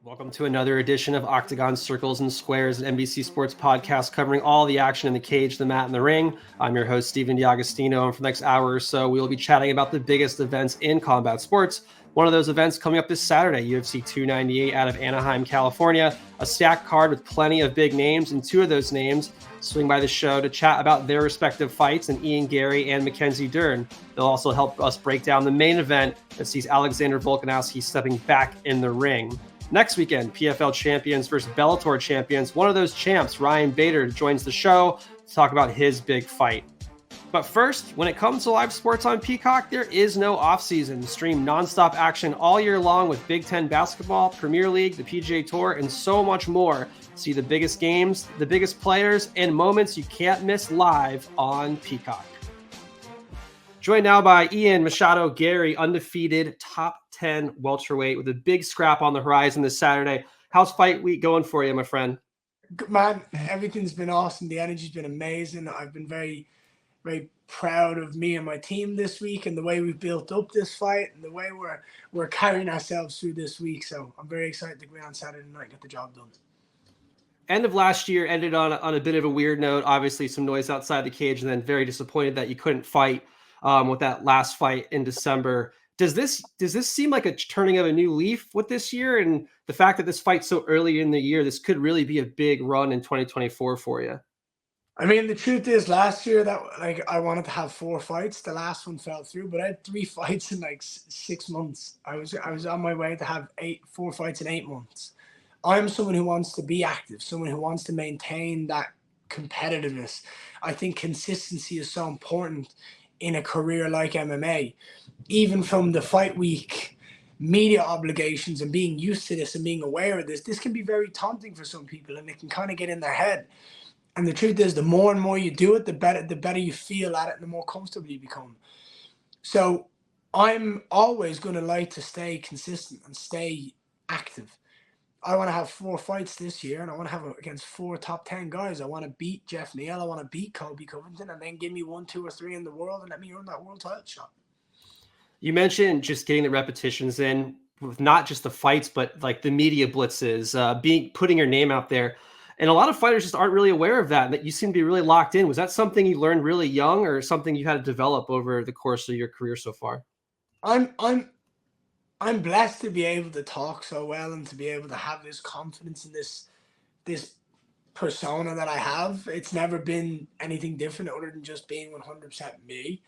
Welcome to another edition of Octagons, Circles, and Squares, an NBC Sports podcast covering all the action in the cage, the mat, and the ring. I'm your host, Stephen D'Agostino, and for the next hour or so, we will be chatting about the biggest events in combat sports. One of those events coming up this Saturday, UFC 298 out of Anaheim, California. A stacked card with plenty of big names, and two of those names swing by the show to chat about their respective fights, and Ian Garry and Mackenzie Dern. They'll also help us break down the main event that sees Alexander Volkanovski stepping back in the ring. Next weekend, PFL Champions versus Bellator Champions. One of those champs, Ryan Bader, joins the show to talk about his big fight. But first, when it comes to live sports on Peacock, there is no offseason. Stream nonstop action all year long with Big Ten basketball, Premier League, the PGA Tour, and so much more. See the biggest games, the biggest players, and moments you can't miss live on Peacock. Joined now by Ian, Machado, Garry, undefeated top 10 welterweight with a big scrap on the horizon this Saturday. How's fight week going for you, my friend? Man, everything's been awesome. The energy's been amazing. I've been very, very proud of me and my team this week and the way we've built up this fight and the way we're carrying ourselves through this week. So I'm very excited to go in on Saturday night and get the job done. End of last year ended on a bit of a weird note. Obviously, some noise outside the cage, and then very disappointed that you couldn't fight with that last fight in December. Does this seem like a turning of a new leaf with this year, and the fact that this fight's so early in the year, this could really be a big run in 2024 for you? I mean, the truth is, last year that I wanted to have 4 fights. The last one fell through, but I had 3 fights in 6 months. I was on my way to have 4 fights in 8 months. I'm someone who wants to be active, someone who wants to maintain that competitiveness. I think consistency is so important in a career like MMA. Even from the fight week media obligations and being used to this and being aware of this can be very taunting for some people, and it can kind of get in their head. And the truth is, the more and more you do it, the better you feel at it and the more comfortable you become. So I'm always going to like to stay consistent and stay active. I want to have 4 fights this year, and I want to have it against 4 top 10 guys. I want to beat Jeff Neal. I want to beat Colby Covington, and then give me 1, 2, or 3 in the world and let me earn that world title shot. You mentioned just getting the repetitions in with not just the fights, but like the media blitzes, putting your name out there. And a lot of fighters just aren't really aware of that you seem to be really locked in. Was that something you learned really young, or something you had to develop over the course of your career so far? I'm blessed to be able to talk so well and to be able to have this confidence in this persona that I have. It's never been anything different other than just being 100% me.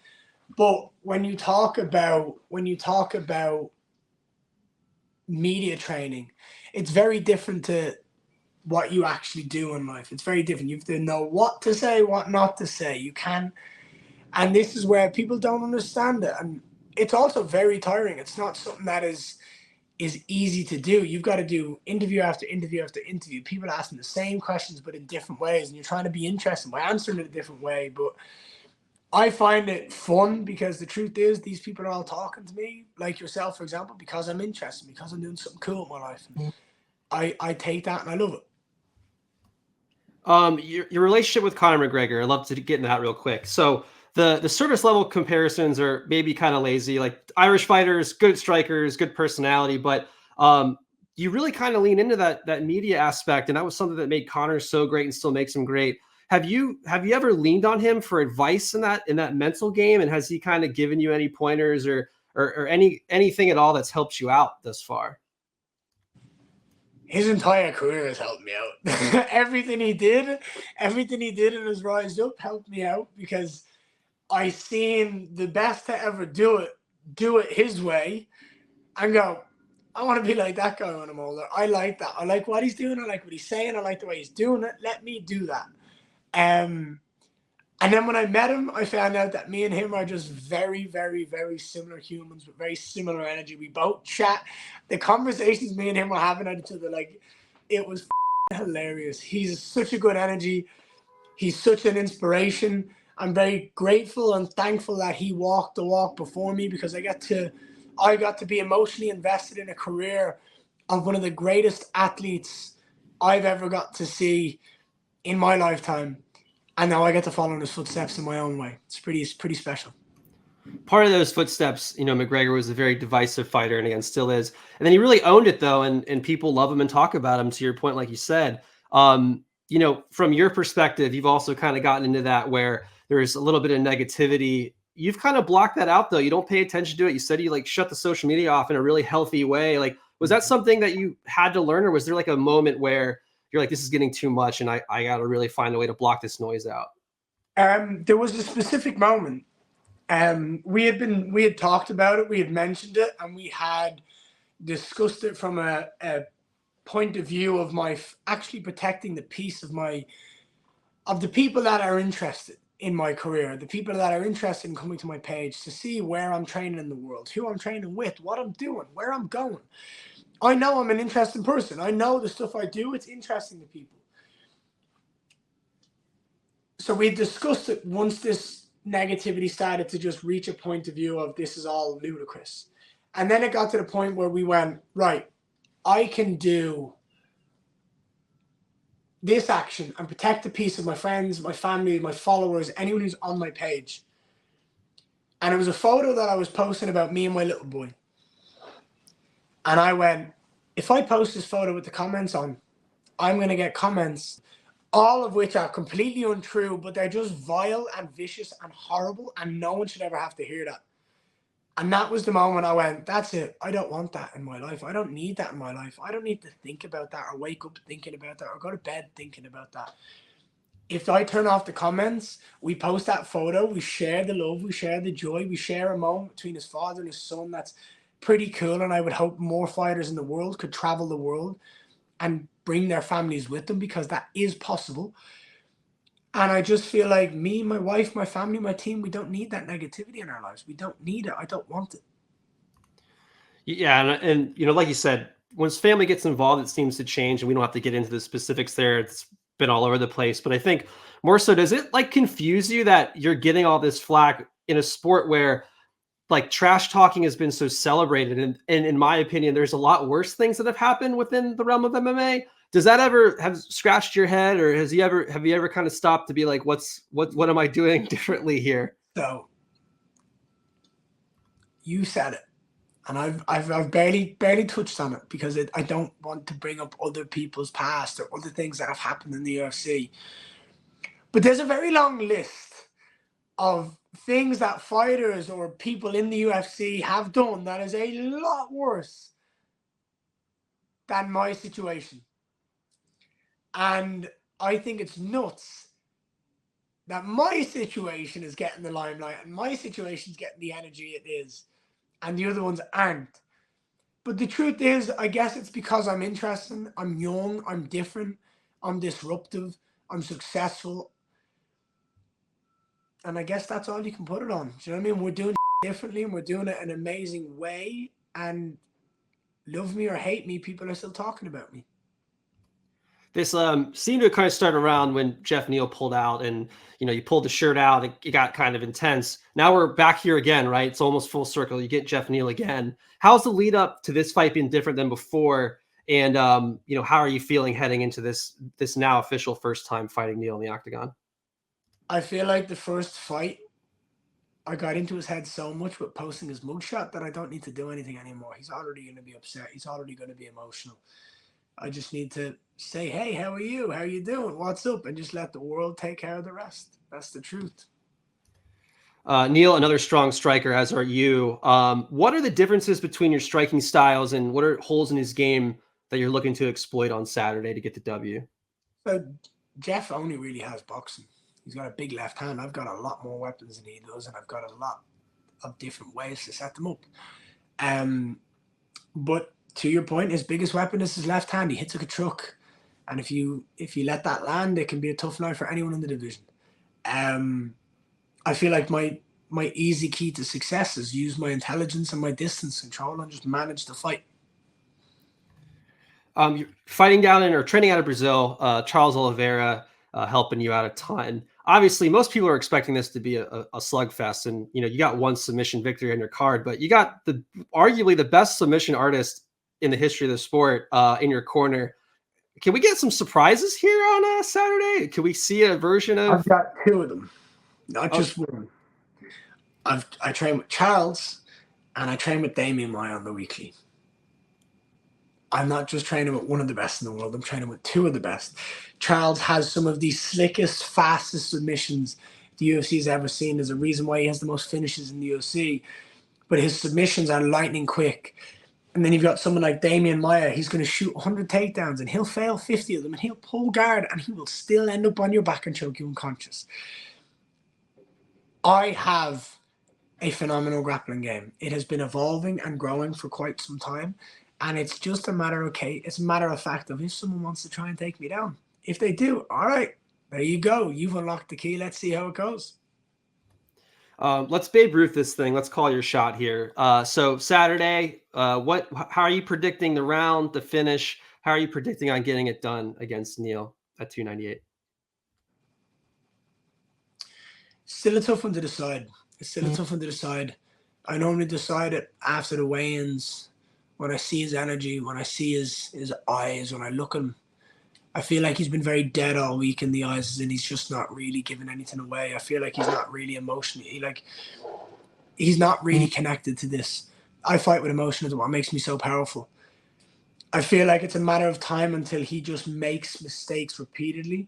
But when you talk about media training, it's very different to what you actually do in life. It's very different. You have to know what to say, what not to say. You can, and this is where people don't understand it. And it's also very tiring. It's not something that is easy to do. You've got to do interview after interview after interview. People asking the same questions, but in different ways. And you're trying to be interesting by answering it a different way. But I find it fun because the truth is, these people are all talking to me, like yourself, for example, because I'm interested, because I'm doing something cool in my life. And I take that and I love it. Your relationship with Conor McGregor, I'd love to get into that real quick. So the service level comparisons are maybe kind of lazy. Like Irish fighters, good strikers, good personality, but you really kind of lean into that media aspect, and that was something that made Conor so great and still makes him great. Have you ever leaned on him for advice in that mental game, and has he kind of given you any pointers or anything at all that's helped you out thus far? His entire career has helped me out. Everything he did in his rise up helped me out, because I seen the best to ever do it his way and go, I want to be like that guy when I'm older. I like that. I like what he's doing. I like what he's saying. I like the way he's doing it. Let me do that. And then when I met him, I found out that me and him are just very, very, very similar humans with very similar energy. We both chat. The conversations me and him were having at each other, like, it was hilarious. He's such a good energy. He's such an inspiration. I'm very grateful and thankful that he walked the walk before me, because I got to be emotionally invested in a career of one of the greatest athletes I've ever got to see in my lifetime. And now I get to follow in his footsteps in my own way. It's pretty special. Part of those footsteps, McGregor was a very divisive fighter, and again still is. And then he really owned it though, and people love him and talk about him. To your point, like you said, from your perspective, you've also kind of gotten into that where there's a little bit of negativity. You've kind of blocked that out though. You don't pay attention to it. You said you like shut the social media off in a really healthy way. Like, was that something that you had to learn, or was there like a moment where you're like, this is getting too much, and I got to really find a way to block this noise out? There was a specific moment. We had talked about it, we had mentioned it, and we had discussed it from a point of view of my actually protecting the peace of the people that are interested in my career, the people that are interested in coming to my page to see where I'm training in the world, who I'm training with, what I'm doing, where I'm going. I know I'm an interesting person. I know the stuff I do, it's interesting to people. So we discussed it once this negativity started to just reach a point of view of this is all ludicrous. And then it got to the point where we went, right, I can do this action and protect the peace of my friends, my family, my followers, anyone who's on my page. And it was a photo that I was posting about me and my little boy. And I went, if I post this photo with the comments on, I'm going to get comments, all of which are completely untrue, but they're just vile and vicious and horrible, and no one should ever have to hear that. And that was the moment I went, that's it. I don't want that in my life. I don't need that in my life. I don't need to think about that or wake up thinking about that or go to bed thinking about that. If I turn off the comments, we post that photo, we share the love, we share the joy, we share a moment between his father and his son that's pretty cool. And I would hope more fighters in the world could travel the world and bring their families with them, because that is possible. And I just feel like me, my wife, my family, my team, we don't need that negativity in our lives. We don't need it. I don't want it. Yeah, and like you said, once family gets involved, it seems to change, and we don't have to get into the specifics there. It's been all over the place, but I think more so, does it like confuse you that you're getting all this flack in a sport where like trash talking has been so celebrated, and in my opinion, there's a lot worse things that have happened within the realm of MMA. Does that ever have scratched your head, or have you ever kind of stopped to be like, what am I doing differently here? So you said it, and I've barely touched on it because I don't want to bring up other people's past or other things that have happened in the UFC. But there's a very long list of things that fighters or people in the UFC have done that is a lot worse than my situation. And I think it's nuts that my situation is getting the limelight and my situation is getting the energy it is, and the other ones aren't. But the truth is, I guess it's because I'm interesting, I'm young, I'm different, I'm disruptive, I'm successful. And I guess that's all you can put it on. Do you know what I mean? We're doing differently, and we're doing it in an amazing way. And love me or hate me, people are still talking about me. This seemed to kind of start around when Jeff Neal pulled out, and you pulled the shirt out. It got kind of intense. Now we're back here again, right? It's almost full circle. You get Jeff Neal again. How's the lead up to this fight been different than before? And how are you feeling heading into this now official first time fighting Neal in the octagon? I feel like the first fight, I got into his head so much with posting his mugshot that I don't need to do anything anymore. He's already going to be upset. He's already going to be emotional. I just need to say, hey, how are you? How are you doing? What's up? And just let the world take care of the rest. That's the truth. Neal, another strong striker, as are you. What are the differences between your striking styles, and what are holes in his game that you're looking to exploit on Saturday to get the W? So Jeff only really has boxing. He's got a big left hand. I've got a lot more weapons than he does, and I've got a lot of different ways to set them up. But to your point, his biggest weapon is his left hand. He hits like a truck, and if you let that land, it can be a tough night for anyone in the division. I feel like my easy key to success is use my intelligence and my distance control and just manage the fight. You're fighting down in or training out of Brazil, Charles Oliveira helping you out a ton. Obviously, most people are expecting this to be a slugfest, and you got one submission victory on your card, but you got arguably the best submission artist in the history of the sport in your corner. Can we get some surprises here on Saturday? Can we see a version of? I've got two of them, not just one. I train with Charles and I train with Damien Maya on the weekly. I'm not just training with one of the best in the world. I'm training with two of the best. Charles has some of the slickest, fastest submissions the UFC's ever seen. There's a reason why he has the most finishes in the UFC. But his submissions are lightning quick. And then you've got someone like Damien Maya. He's going to shoot 100 takedowns and he'll fail 50 of them and he'll pull guard and he will still end up on your back and choke you unconscious. I have a phenomenal grappling game. It has been evolving and growing for quite some time. And it's just a matter of fact of if someone wants to try and take me down. If they do, all right, there you go. You've unlocked the key. Let's see how it goes. Let's Babe Ruth this thing. Let's call your shot here. So Saturday, how are you predicting the round, the finish? How are you predicting on getting it done against Neil at 298? Still a tough one to decide. I normally decide it after the weigh-ins. When I see his energy, when I see his eyes, when I look at him, I feel like he's been very dead all week in the eyes and he's just not really giving anything away. I feel like he's not really emotionally, he's not really connected to this. I fight with emotion is what makes me so powerful. I feel like it's a matter of time until he just makes mistakes repeatedly.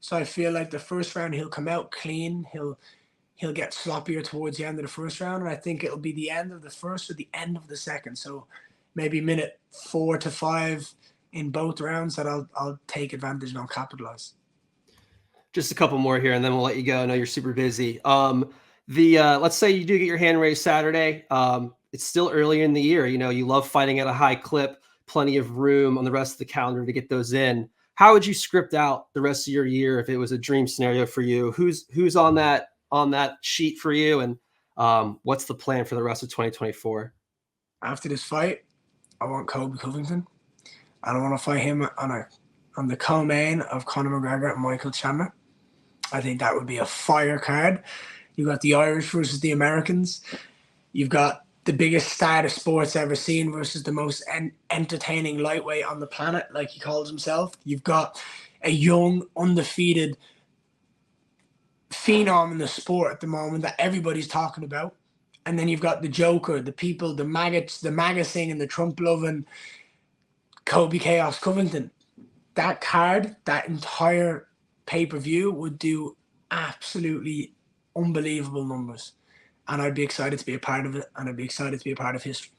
So I feel like the first round he'll come out clean. He'll get sloppier towards the end of the first round. And I think it'll be the end of the first or the end of the second. So maybe minute 4 to 5 in both rounds that I'll take advantage and I'll capitalize. Just a couple more here, and then we'll let you go. I know you're super busy. Let's say you do get your hand raised Saturday. It's still early in the year. You know, you love fighting at a high clip, plenty of room on the rest of the calendar to get those in. How would you script out the rest of your year if it was a dream scenario for you? Who's on that sheet for you, and what's the plan for the rest of 2024? After this fight, I want Colby Covington. I don't want to fight him on the co-main of Conor McGregor and Michael Chandler. I think that would be a fire card. You've got the Irish versus the Americans. You've got the biggest star the sport's ever seen versus the most entertaining lightweight on the planet, like he calls himself. You've got a young, undefeated phenom in the sport at the moment that everybody's talking about. And then you've got the Joker, the people, the maggots, the MAGA singing, the Trump loving Colby Chaos Covington. That card, that entire pay-per-view would do absolutely unbelievable numbers. And I'd be excited to be a part of it, and I'd be excited to be a part of history.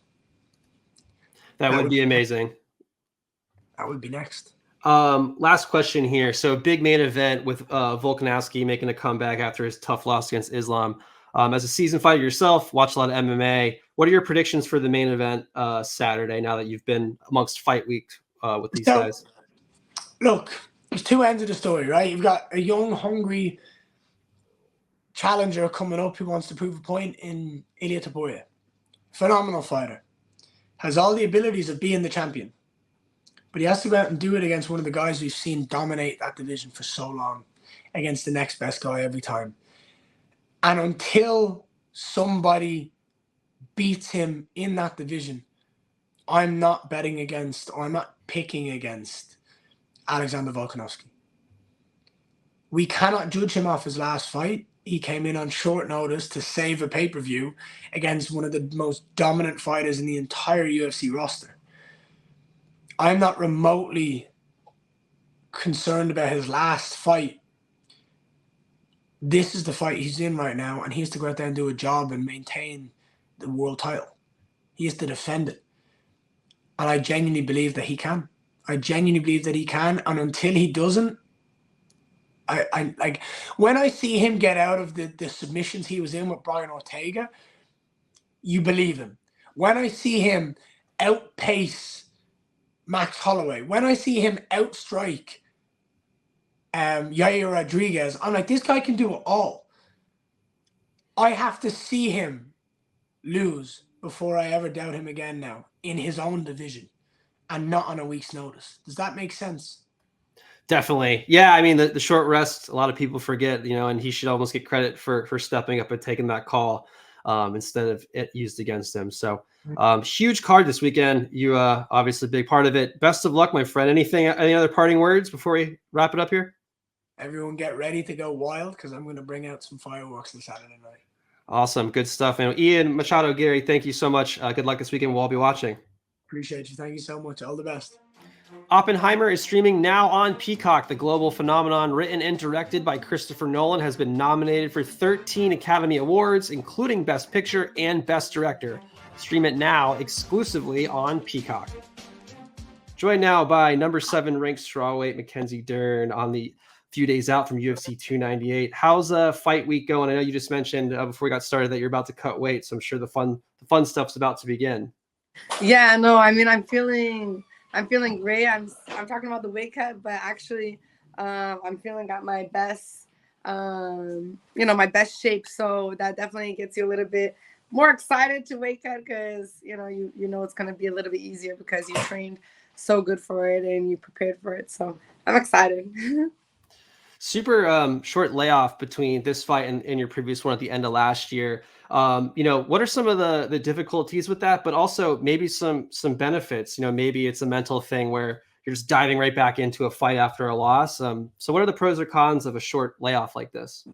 That would be amazing. That would be next. Last question here. So big main event with Volkanovski making a comeback after his tough loss against Islam. As a seasoned fighter yourself, watch a lot of MMA. What are your predictions for the main event Saturday now that you've been amongst fight week with these guys? Look, there's two ends of the story, right? You've got a young, hungry challenger coming up who wants to prove a point in Ilia Topuria. Phenomenal fighter. Has all the abilities of being the champion. But he has to go out and do it against one of the guys we've seen dominate that division for so long, against the next best guy every time. And until somebody beats him in that division, I'm not betting against, or I'm not picking against Alexander Volkanovski. We cannot judge him off his last fight. He came in on short notice to save a pay-per-view against one of the most dominant fighters in the entire UFC roster. I'm not remotely concerned about his last fight. This is the fight he's in right now, and he has to go out there and do a job and maintain the world title. He has to defend it. And I genuinely believe that he can. And until he doesn't, I like when I see him get out of the submissions he was in with Brian Ortega, you believe him. When I see him outpace Max Holloway, when I see him outstrike Yair Rodriguez, I'm like, this guy can do it all. I have to see him lose before I ever doubt him again now in his own division and not on a week's notice. Does that make sense? Definitely. Yeah, I mean, the short rest, a lot of people forget, and he should almost get credit for stepping up and taking that call instead of it used against him. So huge card this weekend. You obviously a big part of it. Best of luck, my friend. Any other parting words before we wrap it up here? Everyone get ready to go wild because I'm going to bring out some fireworks on Saturday night. Awesome. Good stuff. And Ian, Machado, Garry, thank you so much. Good luck this weekend. We'll all be watching. Appreciate you. Thank you so much. All the best. Oppenheimer is streaming now on Peacock. The global phenomenon, written and directed by Christopher Nolan, has been nominated for 13 Academy Awards, including Best Picture and Best Director. Stream it now exclusively on Peacock. Joined now by number 7 ranked strawweight Mackenzie Dern on the few days out from UFC 298. How's fight week going? I know you just mentioned before we got started that you're about to cut weight, so I'm sure the fun stuff's about to begin. Yeah, no, I mean, I'm feeling great. I'm talking about the weight cut, but actually, I'm feeling at my best, my best shape. So that definitely gets you a little bit more excited to weight cut because you know it's gonna be a little bit easier because you trained so good for it and you prepared for it. So I'm excited. Super short layoff between this fight and your previous one at the end of last year. What are some of the difficulties with that, but also maybe some benefits? Maybe it's a mental thing where you're just diving right back into a fight after a loss. So what are the pros or cons of a short layoff like this?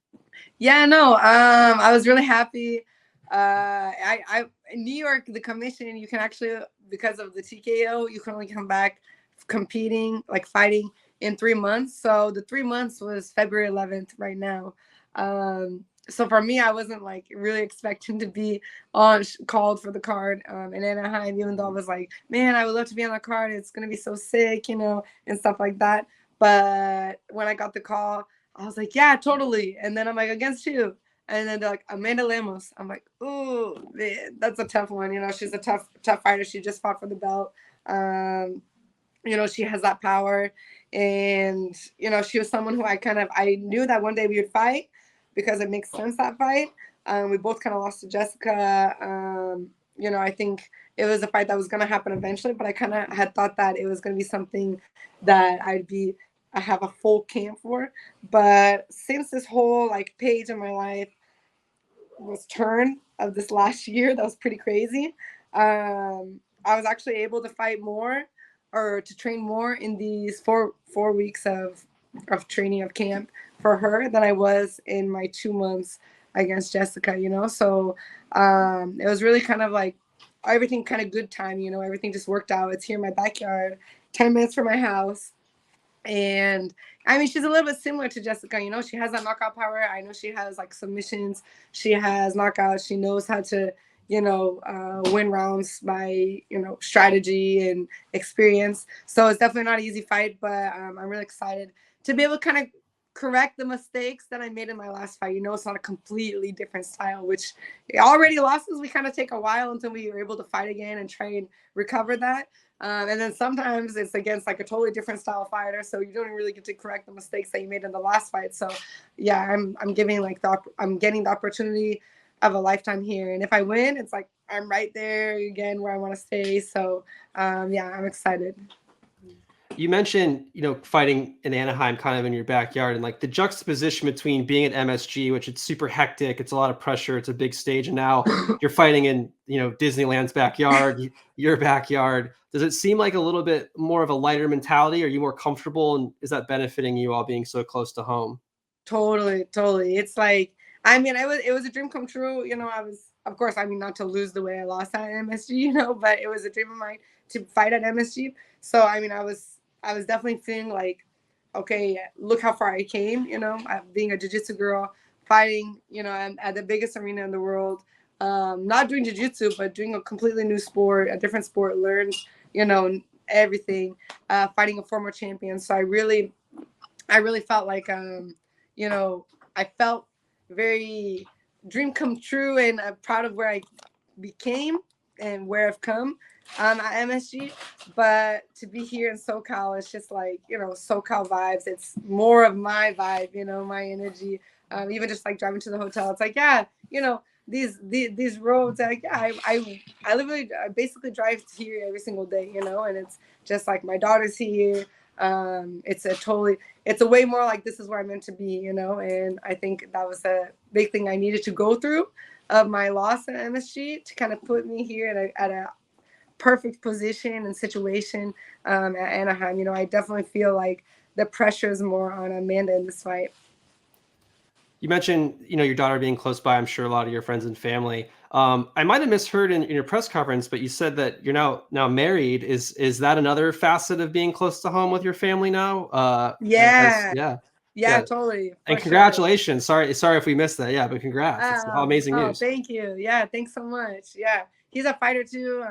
Yeah, no, I was really happy. In New York, the commission, you can actually, because of the TKO, you can only come back competing, like fighting in 3 months. So the 3 months was February 11th right now. So for me, I wasn't like really expecting to be called for the card in Anaheim, even though I was like, man, I would love to be on the card. It's going to be so sick, and stuff like that. But when I got the call, I was like, yeah, totally. And then I'm like, against you. And then they're like, Amanda Lemos. I'm like, ooh, man, that's a tough one. She's a tough fighter. She just fought for the belt. She has that power. And, she was someone who I knew that one day we would fight because it makes sense, that fight. We both kind of lost to Jessica. I think it was a fight that was going to happen eventually, but I kind of had thought that it was going to be something that I have a full camp for. But since this whole page in my life was turned of this last year, that was pretty crazy. I was actually able to fight more or to train more in these four weeks of training of camp for her than I was in my 2 months against Jessica, So it was really kind of like everything kind of good time, everything just worked out. It's here in my backyard, 10 minutes from my house. And I mean, she's a little bit similar to Jessica, she has that knockout power. I know she has submissions, she has knockouts, she knows how to, win rounds by, strategy and experience. So it's definitely not an easy fight, but I'm really excited to be able to kind of correct the mistakes that I made in my last fight. It's not a completely different style, which already losses, we kind of take a while until we were able to fight again and try and recover that. And then sometimes it's against a totally different style fighter, so you don't really get to correct the mistakes that you made in the last fight. So yeah, I'm getting the opportunity of a lifetime here, and if I win, it's I'm right there again where I want to stay. So yeah, I'm excited. You mentioned, fighting in Anaheim kind of in your backyard, and the juxtaposition between being at MSG, which it's super hectic, it's a lot of pressure, it's a big stage, and now you're fighting in, Disneyland's backyard, your backyard. Does it seem like a little bit more of a lighter mentality? Are you more comfortable, and is that benefiting you all being so close to home? Totally. It's it was a dream come true. I was, of course, not to lose the way I lost at MSG, but it was a dream of mine to fight at MSG. So, I was definitely feeling okay, look how far I came, being a jiu-jitsu girl, fighting, at the biggest arena in the world, not doing jiu-jitsu, but doing a completely new sport, a different sport, learned, everything, fighting a former champion. So I really felt I felt very dream come true, and I'm proud of where I became and where I've come at MSG. But to be here in SoCal, it's just SoCal vibes. It's more of my vibe, my energy. Even just driving to the hotel, it's yeah, these roads. Yeah, I literally basically drive here every single day, and it's just my daughter's here. It's a way more this is where I'm meant to be, and I think that was a big thing I needed to go through of my loss at MSG to kind of put me here at a perfect position and situation at Anaheim. I definitely feel the pressure is more on Amanda in this fight. You mentioned, your daughter being close by. I'm sure a lot of your friends and family. I might have misheard in your press conference, but you said that you're now married. Is that another facet of being close to home with your family now? Yeah. Yeah, Yeah, totally, and for sure. congratulations. Sorry if we missed that. Yeah, but congrats. It's amazing news. Thank you. Yeah, thanks so much. Yeah, he's a fighter too.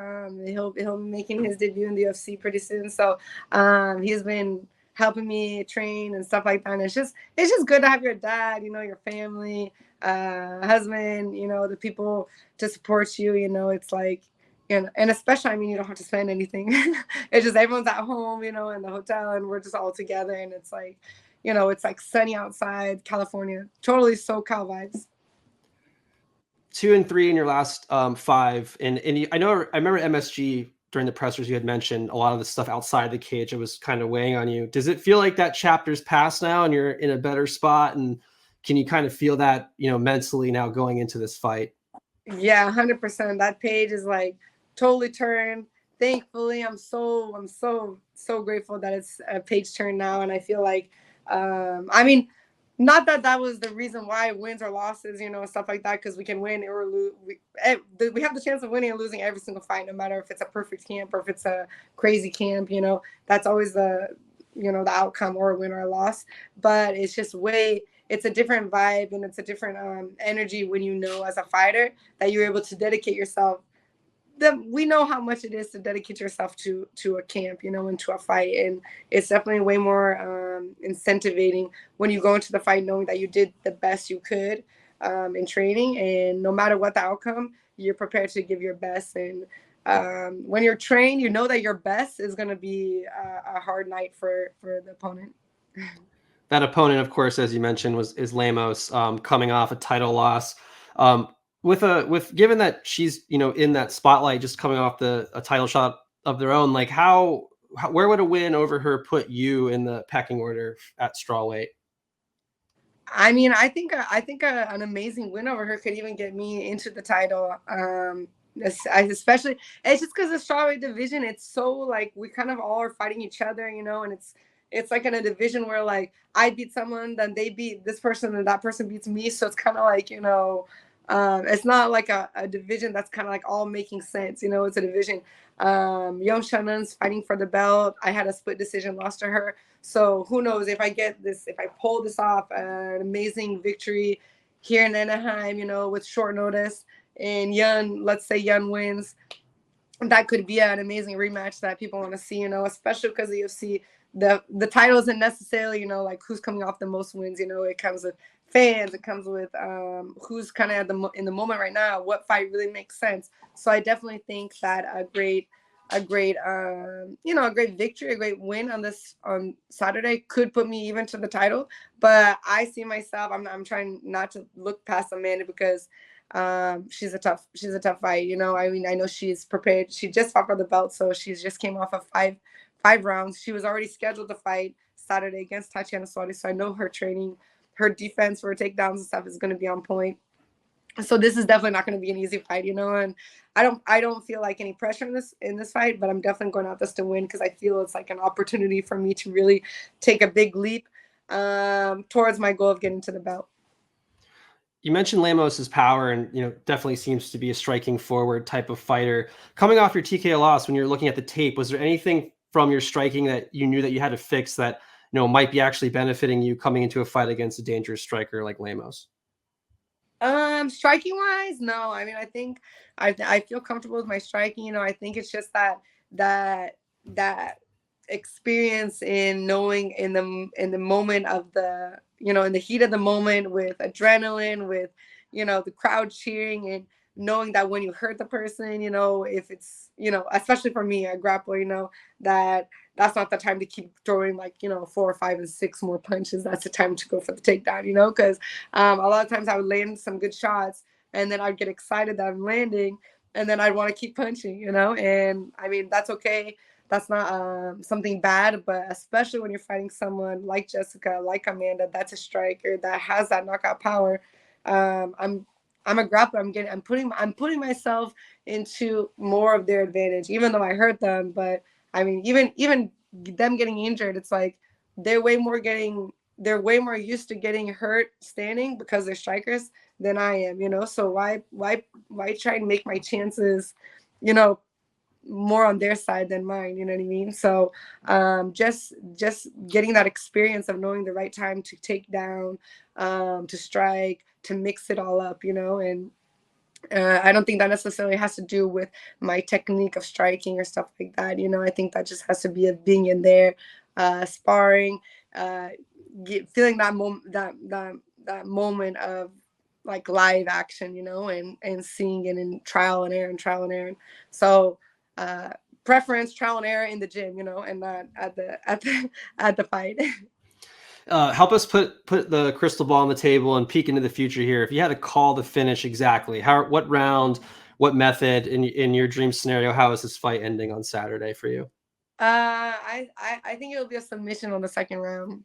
He'll be making his debut in the UFC pretty soon. So, he's been helping me train and stuff like that. And it's just good to have your dad, your family, husband, the people to support you. It's like, and especially, I mean, you don't have to spend anything. It's just everyone's at home, in the hotel, and we're just all together, and it's like, it's like sunny outside, California, totally SoCal vibes. 2 and 3 in your last 5, and I remember MSG during the pressers you had mentioned a lot of the stuff outside the cage. It was kind of weighing on you. Does it feel like that chapter's passed now and you're in a better spot? And can you kind of feel that, mentally now going into this fight? Yeah, 100%. That page is like totally turned. Thankfully, I'm so grateful that it's a page turn now, and I feel like, I mean, not that was the reason why wins or losses, stuff like that, because we can win or lose. We have the chance of winning and losing every single fight, no matter if it's a perfect camp or if it's a crazy camp. That's always the outcome, or a win or a loss. But it's just it's a different vibe, and it's a different energy when as a fighter that you're able to dedicate yourself. We know how much it is to dedicate yourself to a camp, and to a fight. And it's definitely way more incentivating when you go into the fight knowing that you did the best you could in training. And no matter what the outcome, you're prepared to give your best. And when you're trained, you know that your best is going to be a hard night for the opponent. That opponent, of course, as you mentioned, is Lemos, coming off a title loss. With given that she's in that spotlight, just coming off a title shot of their own, like where would a win over her put you in the pecking order at strawweight? I mean, I think an amazing win over her could even get me into the title. Especially, it's just because the strawweight division, it's so like we kind of all are fighting each other, and it's like in a division where like I beat someone, then they beat this person, and that person beats me. So it's kind of like it's not like a division that's kind of like all making sense. It's a division. Young Shannon's fighting for the belt. I had a split decision, lost to her. So who knows if I pull this off, an amazing victory here in Anaheim, with short notice, and let's say Yun wins, that could be an amazing rematch that people want to see, especially because the UFC, the title isn't necessarily, like who's coming off the most wins. It comes with fans, it comes with who's kind of in the moment right now, what fight really makes sense. So I definitely think that a great victory, a great win on Saturday could put me even to the title. But I see myself, I'm trying not to look past Amanda because she's a tough fight. I mean, I know she's prepared. She just fought for the belt, so she's just came off of five rounds. She was already scheduled to fight Saturday against Tatiana Suarez, so I know her training, her defense for takedowns and stuff is going to be on point. So this is definitely not going to be an easy fight, and I don't feel like any pressure in this fight, but I'm definitely going out this to win because I feel it's like an opportunity for me to really take a big leap towards my goal of getting to the belt. You mentioned Lemos's power, and definitely seems to be a striking forward type of fighter. Coming off your TKO loss, when you're looking at the tape, was there anything from your striking that you knew that you had to fix that might be actually benefiting you coming into a fight against a dangerous striker like Lemos? Striking wise, no. I mean, I think I feel comfortable with my striking. I think it's just that experience in knowing in the moment of the in the heat of the moment with adrenaline, with the crowd cheering, and knowing that when you hurt the person, if it's especially for me, a grappler, that's not the time to keep throwing 4 or 5 and 6 more punches. That's the time to go for the takedown, because a lot of times I would land some good shots and then I'd get excited that I'm landing and then I'd want to keep punching, and I mean, that's okay. That's not something bad, but especially when you're fighting someone like Jessica, like Amanda, that's a striker that has that knockout power. I'm a grappler. I'm putting myself into more of their advantage, even though I hurt them. But I mean, even them getting injured, it's like they're way more getting they're way more used to getting hurt standing because they're strikers than I am, you know. So why try and make my chances, you know, more on their side than mine, you know what I mean? So just getting that experience of knowing the right time to take down, to strike, to mix it all up, you know. And I don't think that necessarily has to do with my technique of striking or stuff like that, you know. I think that just has to be a being in there, sparring, feeling that moment of like live action, you know, and seeing it in trial and error. So preference trial and error in the gym, you know, and not at the fight. Help us put the crystal ball on the table and peek into the future here. If you had to call the finish exactly, what round, what method in your dream scenario, how is this fight ending on Saturday for you? I think it'll be a submission on the second round.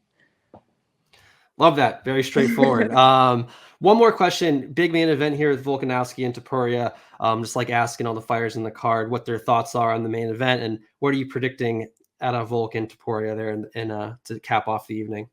Love that. Very straightforward. One more question. Big main event here with Volkanovski and Topuria. Just like asking all the fighters in the card what their thoughts are on the main event, and what are you predicting out of Volk and Topuria there in to cap off the evening?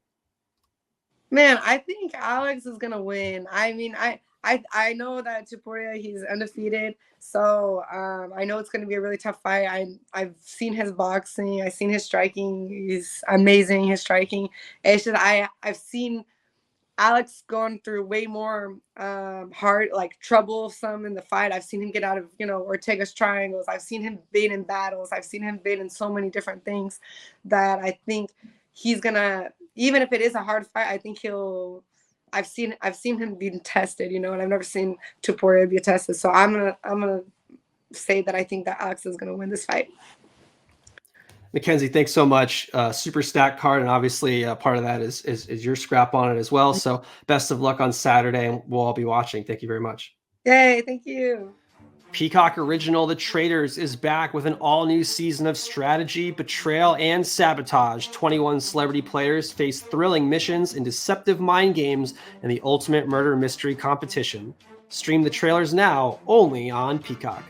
Man, I think Alex is gonna win. I mean, I know that Topuria, he's undefeated, so I know it's gonna be a really tough fight. I've seen his boxing, I've seen his striking. He's amazing. His striking. It's just I've seen Alex going through way more hard, like troublesome in the fight. I've seen him get out of, you know, Ortega's triangles. I've seen him bait in battles. I've seen him bait in so many different things that I think he's gonna, even if it is a hard fight, I think I've seen him being tested, you know, and I've never seen Topuria be tested. So I'm gonna say that I think that Alex is gonna win this fight. Mackenzie, thanks so much. Super stacked card, and obviously part of that is your scrap on it as well. So best of luck on Saturday, and we'll all be watching. Thank you very much. Yay, thank you. Peacock original The Traitors is back with an all-new season of strategy, betrayal, and sabotage. 21 celebrity players face thrilling missions and deceptive mind games in the ultimate murder mystery competition. Stream the trailers now, only on Peacock.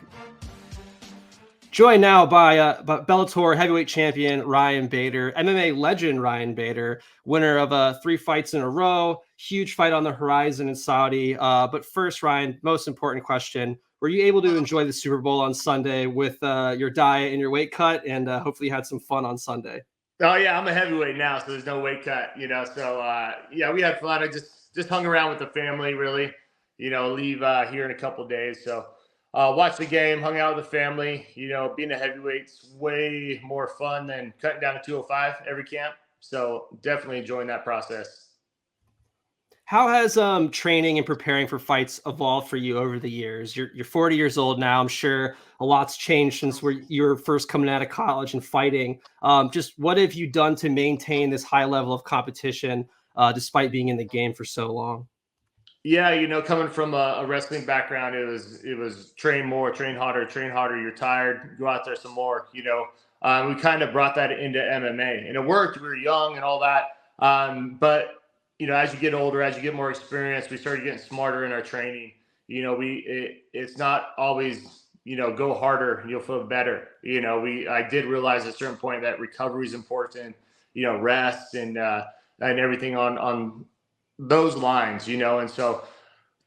Joined now by Bellator heavyweight champion Ryan Bader, MMA legend Ryan Bader, winner of 3 fights in a row, huge fight on the horizon in Saudi. But first, Ryan, most important question. Were you able to enjoy the Super Bowl on Sunday with your diet and your weight cut, and hopefully you had some fun on Sunday? Oh, yeah, I'm a heavyweight now, so there's no weight cut, you know. So, yeah, we had fun. I just hung around with the family, really, you know, leave here in a couple of days. So, watched the game, hung out with the family. You know, being a heavyweight's way more fun than cutting down to 205 every camp. So, definitely enjoying that process. How has training and preparing for fights evolved for you over the years? You're 40 years old now. I'm sure a lot's changed since you were first coming out of college and fighting. Just what have you done to maintain this high level of competition despite being in the game for so long? Yeah, you know, coming from a wrestling background, it was train more, train harder, You're tired, go out there some more. You know, we kind of brought that into MMA, and it worked. We were young and all that, but you know, as you get older, as you get more experience, we started getting smarter in our training. You know, it's not always, you know, go harder, you'll feel better. You know, I did realize at a certain point that recovery is important, you know, rest and everything on those lines, you know. And so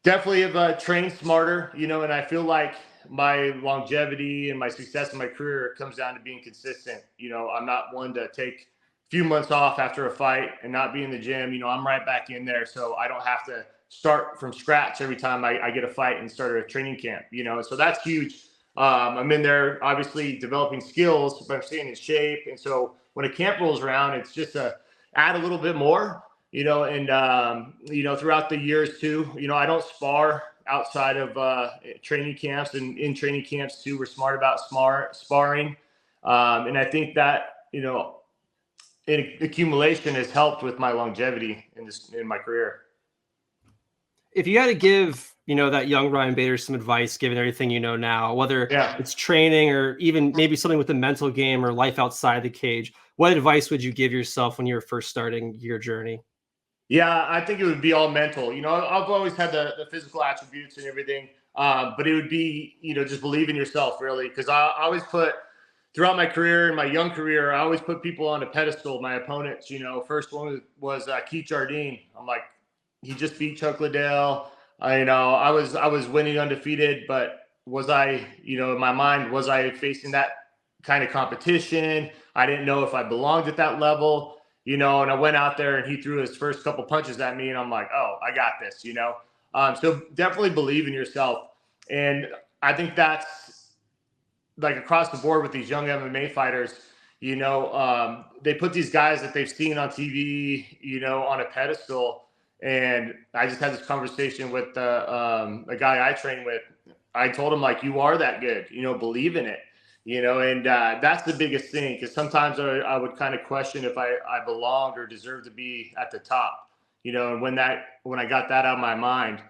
definitely have trained smarter, you know, and I feel like my longevity and my success in my career comes down to being consistent. You know, I'm not one to take few months off after a fight and not be in the gym. You know, I'm right back in there, so I don't have to start from scratch every time I get a fight and start a training camp, you know. So that's huge. I'm in there obviously developing skills, but I'm staying in shape. And so when a camp rolls around, it's just add a little bit more, you know. And you know, throughout the years too, you know, I don't spar outside of training camps, and in training camps too, we're smart about sparring. And I think that, you know, accumulation has helped with my longevity in my career. If you had to give, you know, that young Ryan Bader some advice, given everything you know now, whether it's training or even maybe something with the mental game or life outside the cage, what advice would you give yourself when you were first starting your journey? Yeah, I think it would be all mental. You know, I've always had the physical attributes and everything, but it would be, you know, just believe in yourself, really, because I always put throughout my career and my young career, I always put people on a pedestal, my opponents. First one was Keith Jardine. I'm like, he just beat Chuck Liddell. I was winning undefeated, but was I, in my mind, was I facing that kind of competition? I didn't know if I belonged at that level, and I went out there and he threw his first couple punches at me and I'm like, oh, I got this, so definitely believe in yourself. And I think that's like across the board with these young MMA fighters, they put these guys that they've seen on TV, on a pedestal. And I just had this conversation with a guy I train with. I told him, like, you are that good, believe in it, and that's the biggest thing. Because sometimes I would kind of question if I belonged or deserved to be at the top, and when I got that out of my mind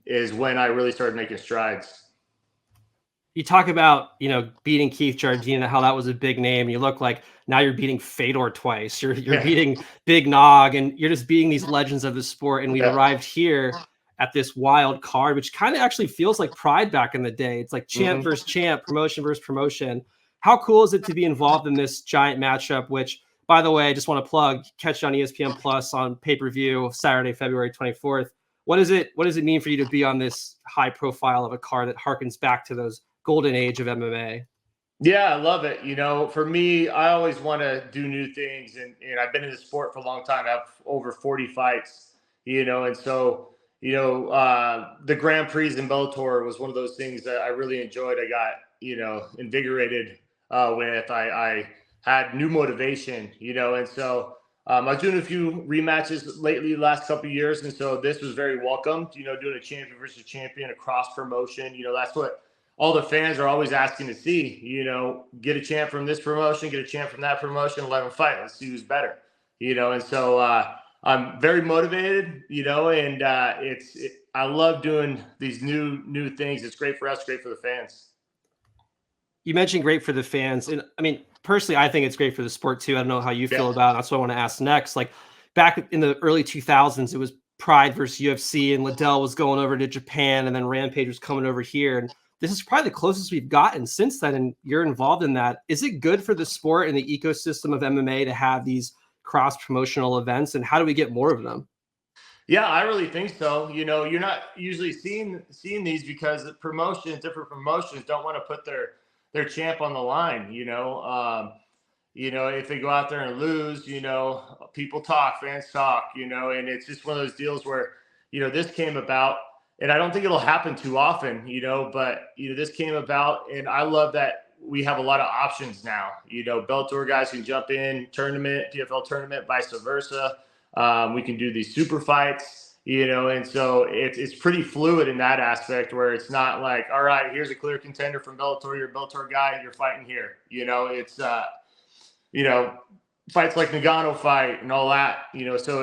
is when I really started making strides. You talk about, beating Keith Jardine and how that was a big name. You look like now you're beating Fedor twice. You're beating Big Nog, and you're just beating these legends of the sport. And we've arrived here at this wild card, which kind of actually feels like Pride back in the day. It's like champ versus champ, promotion versus promotion. How cool is it to be involved in this giant matchup, which, by the way, I just want to plug, catch it on ESPN Plus on pay-per-view Saturday, February 24th. What does it mean for you to be on this high profile of a card that harkens back to those golden age of MMA? Yeah, I love it. For me, I always want to do new things. And I've been in the sport for a long time. I have over 40 fights, and so, the Grand Prix in Bellator was one of those things that I really enjoyed. I got, invigorated with. I had new motivation, and so I was doing a few rematches lately, last couple of years. And so this was very welcomed, doing a champion versus champion, a cross promotion. That's what all the fans are always asking to see, get a champ from this promotion, get a champ from that promotion, let them fight. Let's see who's better, and so I'm very motivated, and I love doing these new things. It's great for us, great for the fans. You mentioned great for the fans. And I mean, personally, I think it's great for the sport too. I don't know how you feel about it. That's what I want to ask next. Like back in the early 2000s, it was Pride versus UFC, and Liddell was going over to Japan, and then Rampage was coming over here. And this is probably the closest we've gotten since then, and you're involved in that. Is it good for the sport and the ecosystem of MMA to have these cross-promotional events, and how do we get more of them? Yeah, I really think so. You're not usually seeing these because different promotions don't want to put their champ on the line. If they go out there and lose, people talk, fans talk, and it's just one of those deals where, this came about. And I don't think it'll happen too often, but, this came about, and I love that we have a lot of options now. Bellator guys can jump in, tournament, PFL tournament, vice versa. We can do these super fights, and so it's pretty fluid in that aspect where it's not like, all right, here's a clear contender from Bellator, you're a Bellator guy, and you're fighting here. It's, fights like Nagano fight and all that, so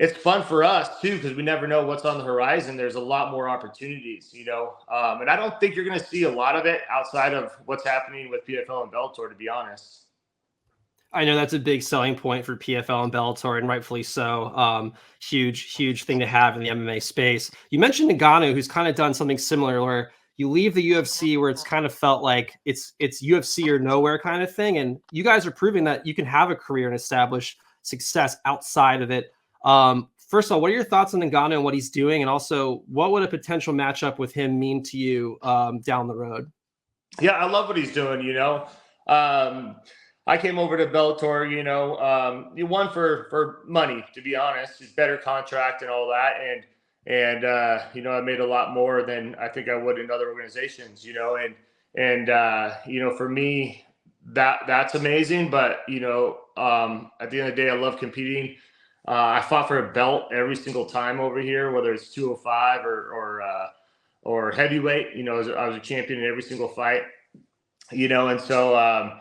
it's fun for us too, because we never know what's on the horizon. There's a lot more opportunities, and I don't think you're going to see a lot of it outside of what's happening with PFL and Bellator, to be honest. I know that's a big selling point for PFL and Bellator, and rightfully so. Huge thing to have in the MMA space. You mentioned Nagano, who's kind of done something similar where you leave the UFC where it's kind of felt like it's UFC or nowhere kind of thing. And you guys are proving that you can have a career and establish success outside of it. First of all, what are your thoughts on Nagano and what he's doing? And also, what would a potential matchup with him mean to you down the road? Yeah, I love what he's doing, I came over to Bellator, you won for money, to be honest. It's better contract and all that. And I made a lot more than I think I would in other organizations, and for me, that's amazing. But, at the end of the day, I love competing. I fought for a belt every single time over here, whether it's 205 or heavyweight. I was a champion in every single fight. And so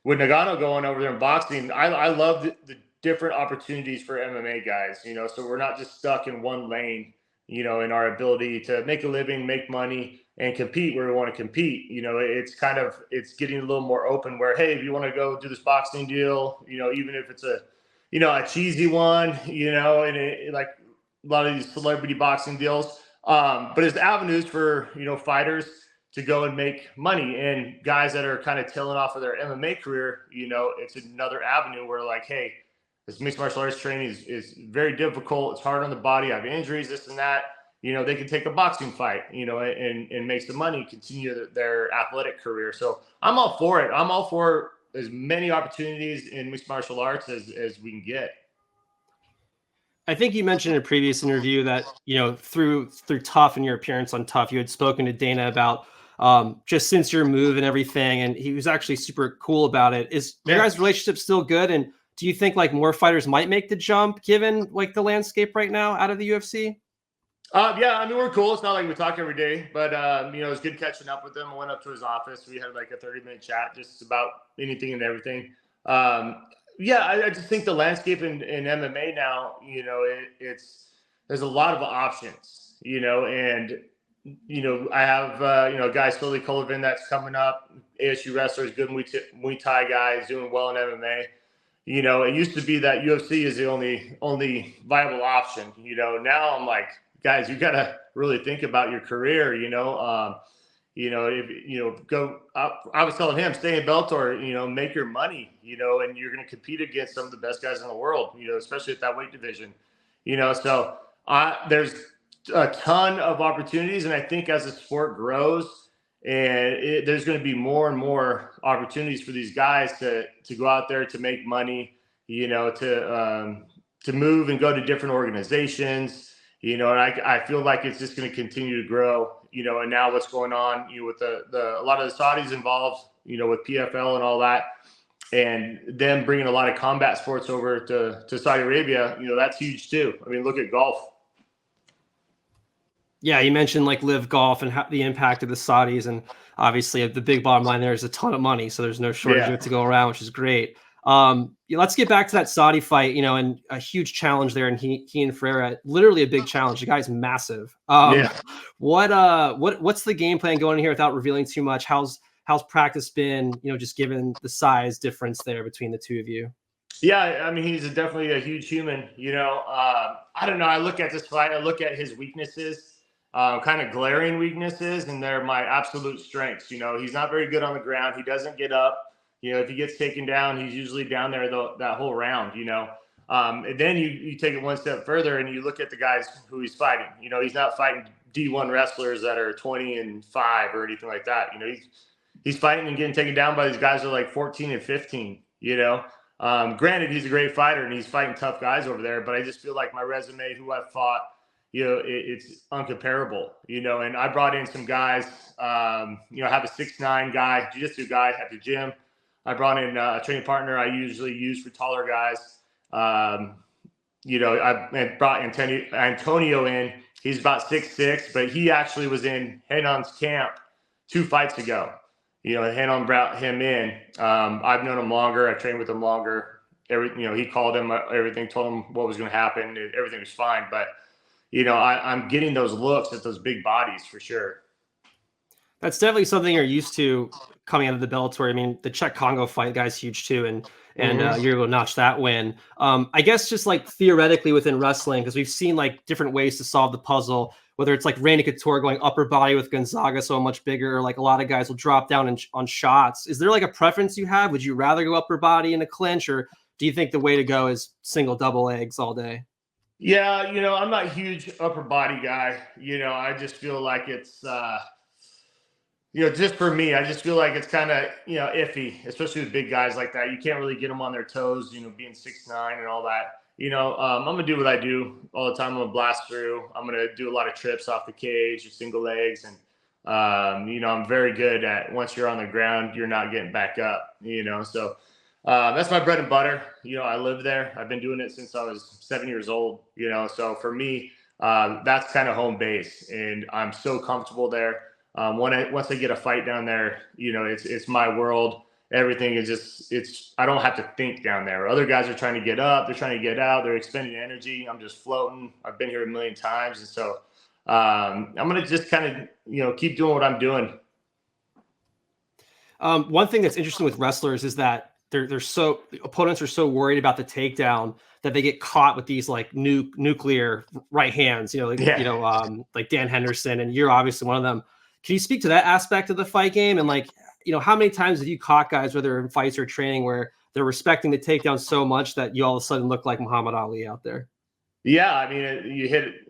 with Nagano going over there in boxing, I love the different opportunities for MMA guys. So we're not just stuck in one lane. In our ability to make a living, make money, and compete where we want to compete. It's getting a little more open where, hey, if you want to go do this boxing deal, even if it's a cheesy one, and like a lot of these celebrity boxing deals. But it's avenues for, fighters to go and make money. And guys that are kind of tailing off of their MMA career, you know, it's another avenue where like, hey, this mixed martial arts training is very difficult. It's hard on the body. I have injuries, this and that. You know, they can take a boxing fight, you know, and make some money, continue their athletic career. So I'm all for it. I'm all for as many opportunities in mixed martial arts as we can get. I think you mentioned in a previous interview that, you know, through Tough and your appearance on Tough, you had spoken to Dana about just since your move and everything, and he was actually super cool about it. Is your guys' relationship still good? And do you think like more fighters might make the jump given like the landscape right now out of the UFC? Yeah, I mean, we're cool. It's not like we talk every day, but, you know, it was good catching up with him. I went up to his office. We had like a 30-minute chat just about anything and everything. Yeah, I just think the landscape in MMA now, you know, there's a lot of options, you know, and, you know, I have, you know, a guy, Sully Colvin, that's coming up, ASU wrestler, good Muay Thai guy, is doing well in MMA. You know, it used to be that UFC is the only viable option, you know. Now I'm like, guys, you got to really think about your career, you know. You know, if you know, go. I was telling him, stay in Bellator, you know, make your money, you know, and you're going to compete against some of the best guys in the world, you know, especially at that weight division, you know. So there's a ton of opportunities, and I think as the sport grows, and there's going to be more and more opportunities for these guys to go out there to make money, you know, to move and go to different organizations. You know, and I feel like it's just going to continue to grow, you know, and now what's going on, you know, with a lot of the Saudis involved, you know, with PFL and all that, and them bringing a lot of combat sports over to Saudi Arabia, you know, that's huge too. I mean, look at golf. Yeah, you mentioned like Live Golf and the impact of the Saudis, and obviously the big bottom line there is a ton of money, so there's no shortage of it to go around, which is great. Let's get back to that Saudi fight, you know, and a huge challenge there. And he and Ferreira, literally a big challenge. The guy's massive. What's the game plan going in here without revealing too much? How's practice been, you know, just given the size difference there between the two of you? Yeah, I mean, he's definitely a huge human, you know. I don't know. I look at this fight, I look at his weaknesses, kind of glaring weaknesses, and they're my absolute strengths. You know, he's not very good on the ground. He doesn't get up. You know, if he gets taken down, he's usually down there that whole round, you know. And then you take it one step further and you look at the guys who he's fighting. You know, he's not fighting D1 wrestlers that are 20-5 or anything like that. You know, he's fighting and getting taken down by these guys who are like 14 and 15, you know. Granted, he's a great fighter and he's fighting tough guys over there, but I just feel like my resume, who I've fought, you know, it's uncomparable, you know. And I brought in some guys, you know, I have a 6'9" guy, jiu-jitsu guy at the gym. I brought in a training partner I usually use for taller guys. You know, I brought Antonio in. He's about 6'6", but he actually was in Henon's camp 2 fights ago. You know, Henon brought him in. I've known him longer. I trained with him longer. You know, he called him everything, told him what was going to happen. Everything was fine. But, you know, I'm getting those looks at those big bodies for sure. That's definitely something you're used to coming out of the Bellator. I mean, the Czech Congo fight guy's huge too, and you're able to notch that win. I guess just like theoretically within wrestling, because we've seen like different ways to solve the puzzle, whether it's like Randy Couture going upper body with Gonzaga so much bigger, or like a lot of guys will drop down on shots. Is there like a preference you have? Would you rather go upper body in a clinch, or do you think the way to go is single, double legs all day? Yeah, you know, I'm not a huge upper body guy. You know, I just feel like it's you know, just for me, I just feel like it's kind of, you know, iffy, especially with big guys like that. You can't really get them on their toes, you know, being 6'9" and all that. You know, I'm going to do what I do all the time. I'm going to blast through. I'm going to do a lot of trips off the cage or single legs. And, you know, I'm very good at once you're on the ground, you're not getting back up, you know. So that's my bread and butter. You know, I live there. I've been doing it since I was 7 years old, you know. So for me, that's kind of home base. And I'm so comfortable there. Once I get a fight down there, you know, it's my world. Everything is just, I don't have to think down there. Other guys are trying to get up, they're trying to get out, they're expending energy. I'm just floating. I've been here a million times. And so I'm going to just kind of, you know, keep doing what I'm doing. One thing that's interesting with wrestlers is that opponents are so worried about the takedown that they get caught with these like nuclear right hands, you know, like Dan Henderson, and you're obviously one of them. Can you speak to that aspect of the fight game? And like, how many times have you caught guys, whether in fights or training, where they're respecting the takedown so much that you all of a sudden look like Muhammad Ali out there? Yeah, I mean, you hit it,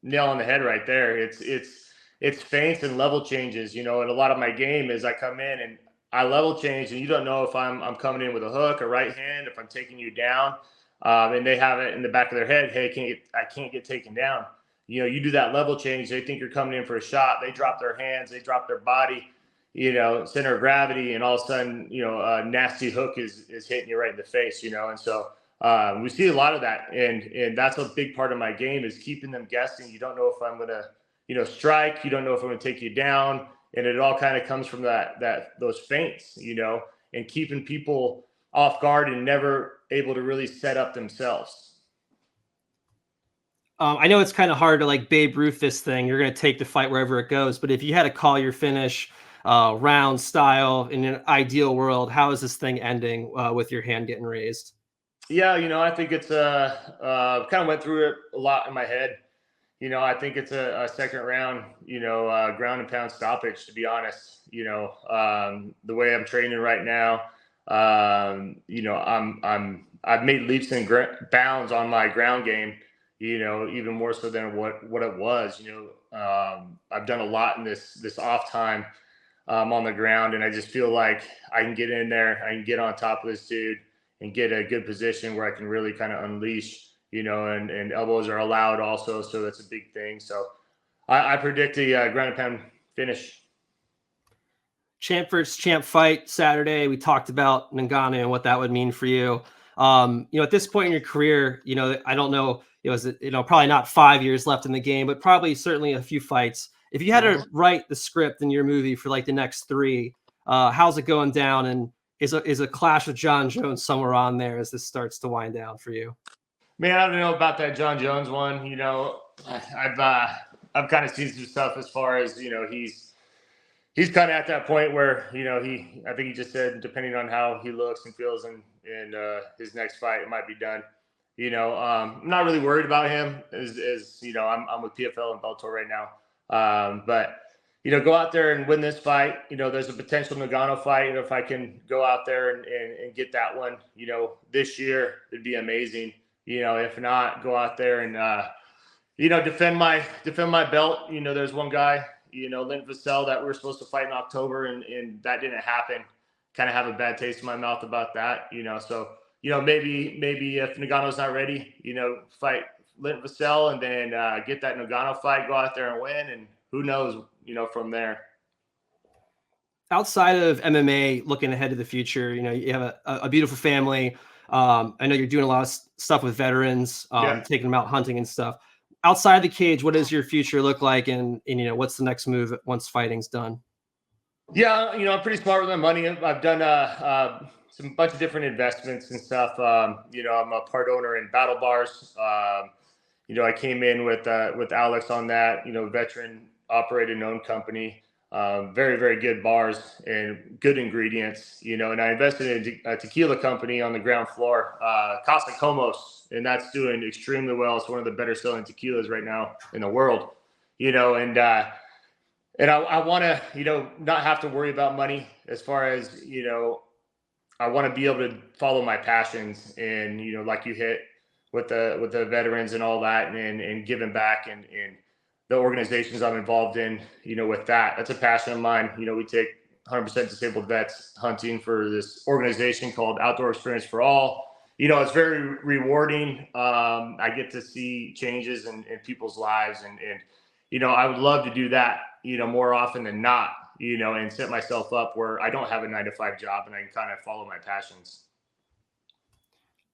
nail on the head right there. It's feints and level changes, and a lot of my game is I come in and I level change, and you don't know if I'm coming in with a hook, a right hand, if I'm taking you down, and they have it in the back of their head, hey, I can't get taken down. You do that level change, they think you're coming in for a shot, they drop their hands, they drop their body, center of gravity, and all of a sudden, a nasty hook is hitting you right in the face, and so we see a lot of that, and that's a big part of my game is keeping them guessing. You don't know if I'm gonna, strike. You don't know if I'm gonna take you down, and it all kind of comes from those feints, and keeping people off guard and never able to really set up themselves. I know it's kind of hard to like Babe Ruth this thing. You're going to take the fight wherever it goes. But if you had to call your finish round style in an ideal world, how is this thing ending with your hand getting raised? Yeah, I think it's kind of went through it a lot in my head. I think it's a second round, ground and pound stoppage, to be honest. The way I'm training right now, I've made leaps and bounds on my ground game, even more so than what it was. I've done a lot in this off time on the ground, and I just feel like I can get in there, I can get on top of this dude and get a good position where I can really kind of unleash, and elbows are allowed also. So that's a big thing. So I predict a ground and pound finish. Champ versus champ fight Saturday. We talked about Ngannou and what that would mean for you. At this point in your career, I don't know, is it, probably not 5 years left in the game, but probably certainly a few fights. If you had to write the script in your movie for like the next 3, how's it going down? And is a clash with John Jones somewhere on there as this starts to wind down for you? Man, I don't know about that John Jones one. I've kind of seen some stuff as far as, he's kind of at that point where, I think he just said, depending on how he looks and feels in his next fight, it might be done. I'm not really worried about him as I'm with PFL and Bellator right now. But go out there and win this fight. There's a potential Ngannou fight. If I can go out there and get that one, this year, it'd be amazing. If not, go out there and, defend my belt. There's one guy, Lynn Vassell, that we were supposed to fight in October, and that didn't happen. Kind of have a bad taste in my mouth about that, so, maybe if Ngannou's not ready, fight Lynn Vassell and then get that Ngannou fight, go out there and win, and who knows, from there. Outside of MMA, looking ahead to the future, you have a beautiful family. I know you're doing a lot of stuff with veterans, taking them out hunting and stuff. Outside the cage, what does your future look like? And what's the next move once fighting's done? Yeah, I'm pretty smart with my money. I've done some bunch of different investments and stuff. I'm a part owner in Battle Bars. I came in with Alex on that, veteran operated and owned company. Very, very good bars and good ingredients, and I invested in a tequila company on the ground floor, Casa Comos, and that's doing extremely well. It's one of the better selling tequilas right now in the world, and I want to, not have to worry about money as far as, I want to be able to follow my passions and, like you hit with the veterans and all that and giving back and the organizations I'm involved in, with that. That's a passion of mine. We take 100% disabled vets hunting for this organization called Outdoor Experience for All. It's very rewarding. I get to see changes in people's lives and I would love to do that, more often than not, and set myself up where I don't have a 9-to-5 job and I can kind of follow my passions.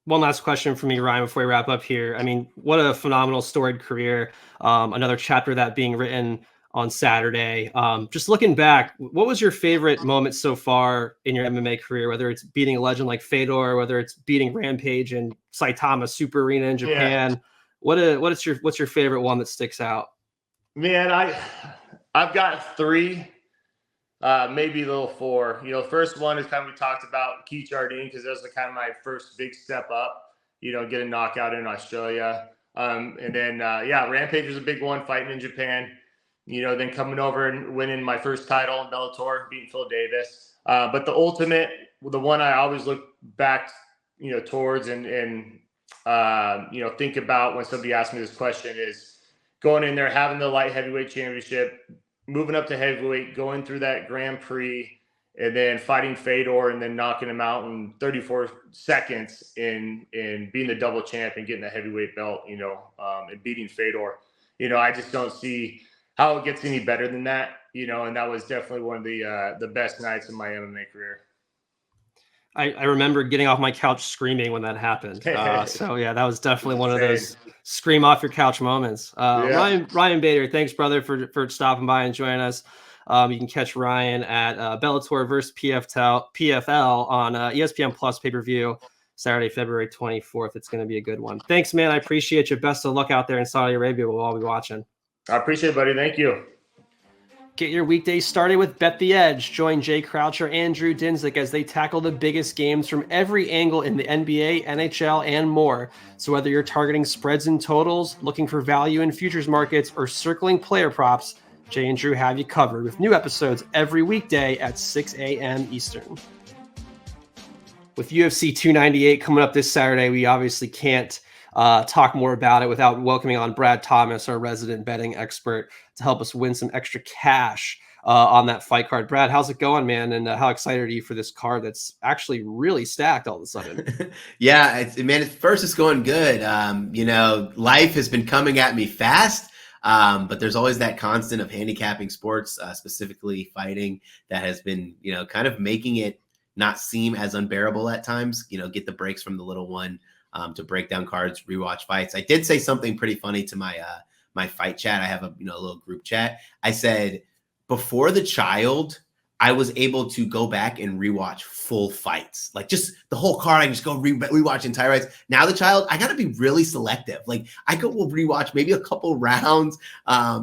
One last question for me, Ryan, before we wrap up here. I mean, what a phenomenal storied career. Another chapter that being written on Saturday. Just looking back, what was your favorite moment so far in your MMA career, whether it's beating a legend like Fedor, whether it's beating Rampage and Saitama Super Arena in Japan? Yeah. What's your favorite one that sticks out? Man, I've got 3. Maybe a little 4. First one is kind of we talked about Keith Jardine because that was kind of my first big step up. Get a knockout in Australia, and then Rampage was a big one, fighting in Japan. then coming over and winning my first title in Bellator, beating Phil Davis. But the ultimate, the one I always look back, towards and think about when somebody asks me this question is going in there, having the light heavyweight championship, moving up to heavyweight, going through that Grand Prix, and then fighting Fedor and then knocking him out in 34 seconds in being the double champ and getting the heavyweight belt, and beating Fedor. I just don't see how it gets any better than that, and that was definitely one of the best nights of my MMA career. I remember getting off my couch screaming when that happened. So yeah, that was definitely one of those scream off your couch moments. Ryan Bader, thanks brother for stopping by and joining us. You can catch Ryan at Bellator versus PFL on ESPN Plus pay-per-view Saturday, February 24th. It's going to be a good one. Thanks, man. I appreciate you. Best of luck out there in Saudi Arabia. We'll all be watching. I appreciate it, buddy. Thank you. Get your weekdays started with Bet the Edge. Join Jay Croucher and Drew Dinsick as they tackle the biggest games from every angle in the NBA, NHL, and more. So whether you're targeting spreads and totals, looking for value in futures markets, or circling player props, Jay and Drew have you covered with new episodes every weekday at 6 a.m. Eastern. With UFC 298 coming up this Saturday, we obviously can't talk more about it without welcoming on Brad Thomas, our resident betting expert, to help us win some extra cash on that fight card. Brad, how's it going, man? And how excited are you for this card that's actually really stacked all of a sudden? Yeah, it's going good. Life has been coming at me fast. But there's always that constant of handicapping sports, specifically fighting, that has been, kind of making it not seem as unbearable at times, get the breaks from the little one to break down cards, rewatch fights. I did say something pretty funny to my my fight chat. I have a little group chat. I said, before the child, I was able to go back and rewatch full fights, like just the whole card. I can just go rewatch entire fights. Now the child, I got to be really selective. Like I will rewatch maybe a couple rounds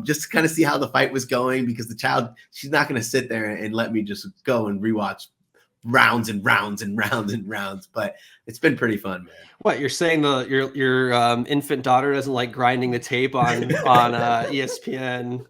just to kind of see how the fight was going, because the child, she's not going to sit there and let me just go and rewatch rounds and rounds and rounds and rounds. But it's been pretty fun, man. What you're saying? Your infant daughter doesn't like grinding the tape on ESPN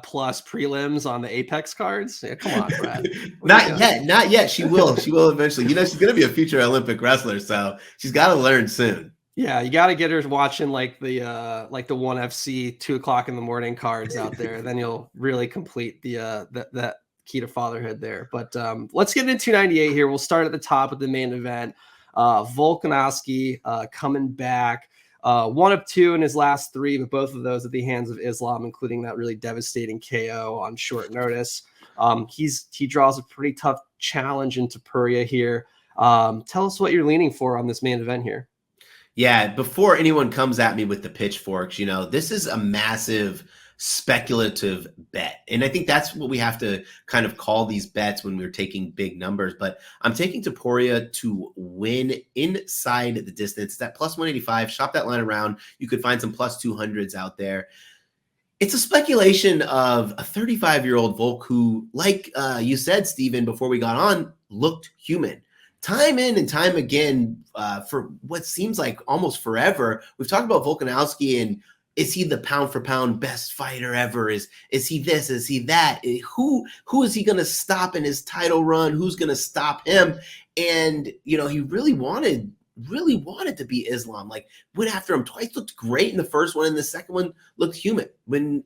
Plus prelims on the Apex cards? Yeah, come on, Brad. Not yet. She will eventually. She's going to be a future Olympic wrestler, so she's got to learn soon. Yeah, you got to get her watching like the ONE FC 2:00 in the morning cards out there. Then you'll really complete that key to fatherhood there. But let's get into 298 here. We'll start at the top with the main event. Volkanovski coming back, 1 of 2 in his last 3, but both of those at the hands of Islam, including that really devastating KO on short notice. He draws a pretty tough challenge into Topuria here. Tell us what you're leaning for on this main event here. Yeah, before anyone comes at me with the pitchforks, this is a massive speculative bet. And I think that's what we have to kind of call these bets when we're taking big numbers. But I'm taking Topuria to win inside the distance. It's at plus 185. Shop that line around. You could find some plus 200s out there. It's a speculation of a 35-year-old Volk who, like you said, Steven, before we got on, looked human. Time in and time again, for what seems like almost forever, we've talked about Volkanovski and is he the pound for pound best fighter ever? Is he this? Is he that? Who is he going to stop in his title run? Who's going to stop him? And he really wanted to beat Islam. Like went after him twice, looked great in the first one, and the second one looked human. When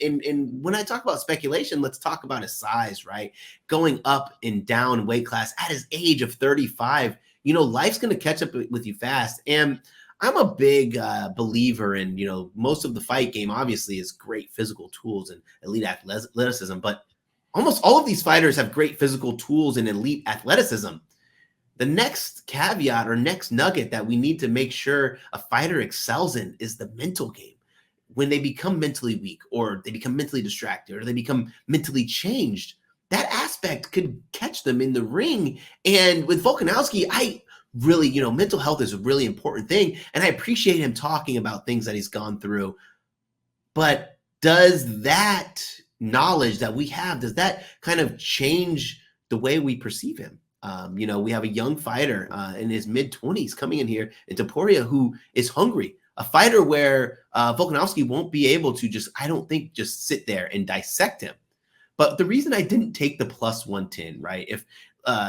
I talk about speculation, let's talk about his size, right? Going up and down weight class at his age of 35. Life's going to catch up with you fast. And I'm a big believer in, most of the fight game obviously is great physical tools and elite athleticism, but almost all of these fighters have great physical tools and elite athleticism. The next caveat or next nugget that we need to make sure a fighter excels in is the mental game. When they become mentally weak or they become mentally distracted or they become mentally changed, that aspect could catch them in the ring. And with Volkanovski, really, mental health is a really important thing. And I appreciate him talking about things that he's gone through. But does that knowledge that we have, does that kind of change the way we perceive him? We have a young fighter in his mid-20s coming in here, and Topuria, who is hungry. a fighter where Volkanovski won't be able to I don't think, just sit there and dissect him. But the reason I didn't take the plus 110, right? If